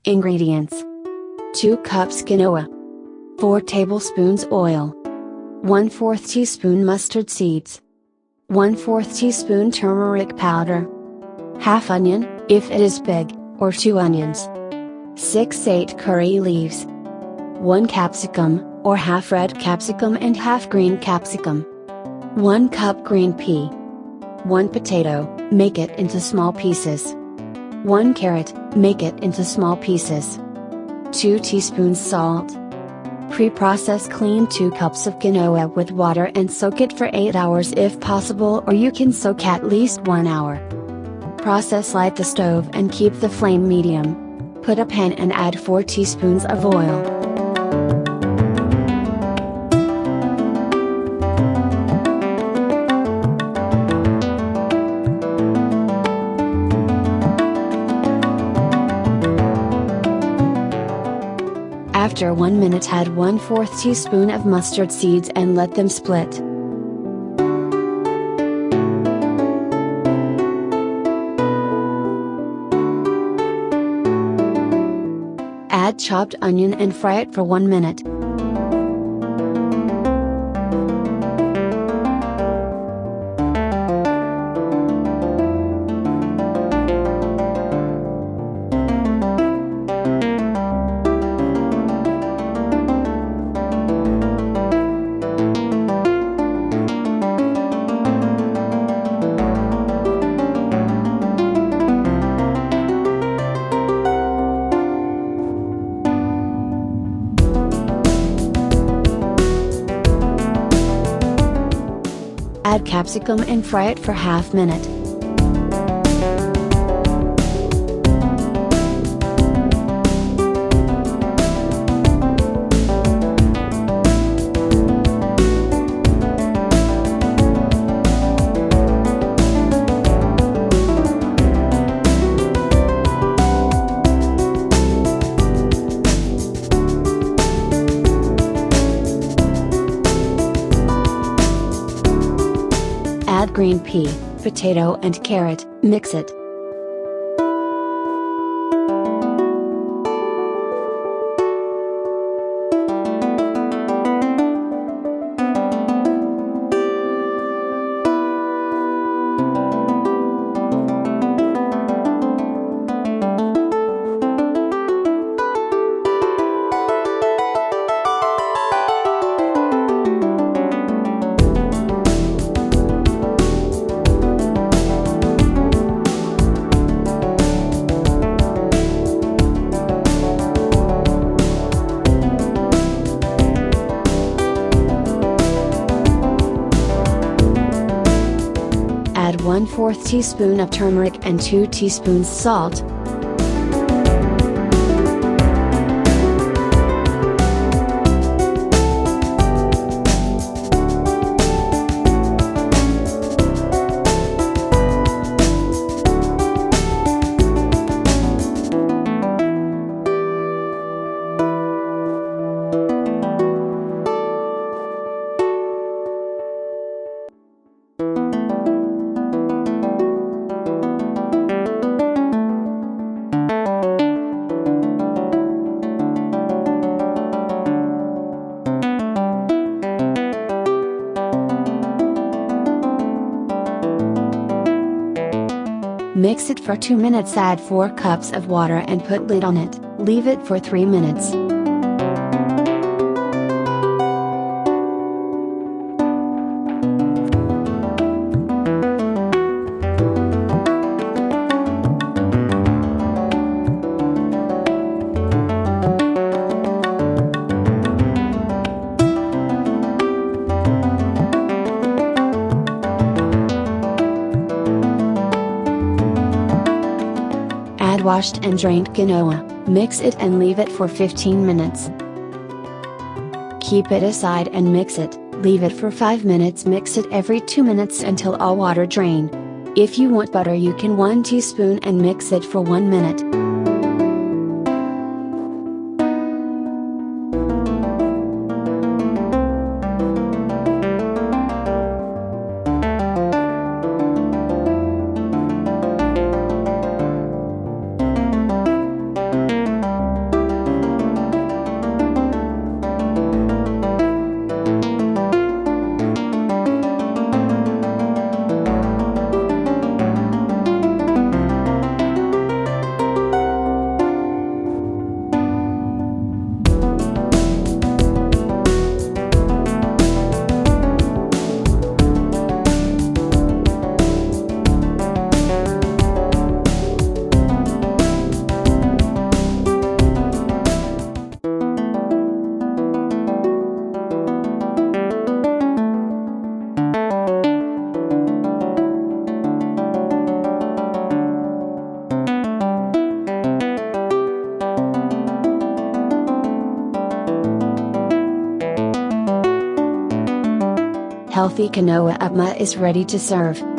Ingredients: 2 cups quinoa, 4 tablespoons oil, 1/4 teaspoon mustard seeds, 1/4 teaspoon turmeric powder, half onion, if it is big, or 2 onions, 6-8 curry leaves, 1 capsicum, or half red capsicum and half green capsicum, 1 cup green pea, 1 potato, make it into small pieces, 1 carrot, make it into small pieces, 2 teaspoons salt. Pre-process clean 2 cups of quinoa with water and soak it for 8 hours if possible, or you can soak at least 1 hour. Process: light the stove and keep the flame medium. Put a pan and add 4 teaspoons of oil. After 1 minute add 1/4 teaspoon of mustard seeds and let them split. Add chopped onion and fry it for 1 minute. Add capsicum and fry it for half minute. Add green pea, potato and carrot, mix it. Add 1/4 teaspoon of turmeric and 2 teaspoons salt. Mix it for 2 minutes. Add 4 cups of water and put lid on it. Leave it for 3 minutes. Add washed and drained quinoa, mix it and leave it for 15 minutes. Keep it aside and mix it, leave it for 5 minutes. Mix it every 2 minutes until all water drain. If you want butter, you can 1 teaspoon and mix it for 1 minute. Healthy quinoa upma is ready to serve.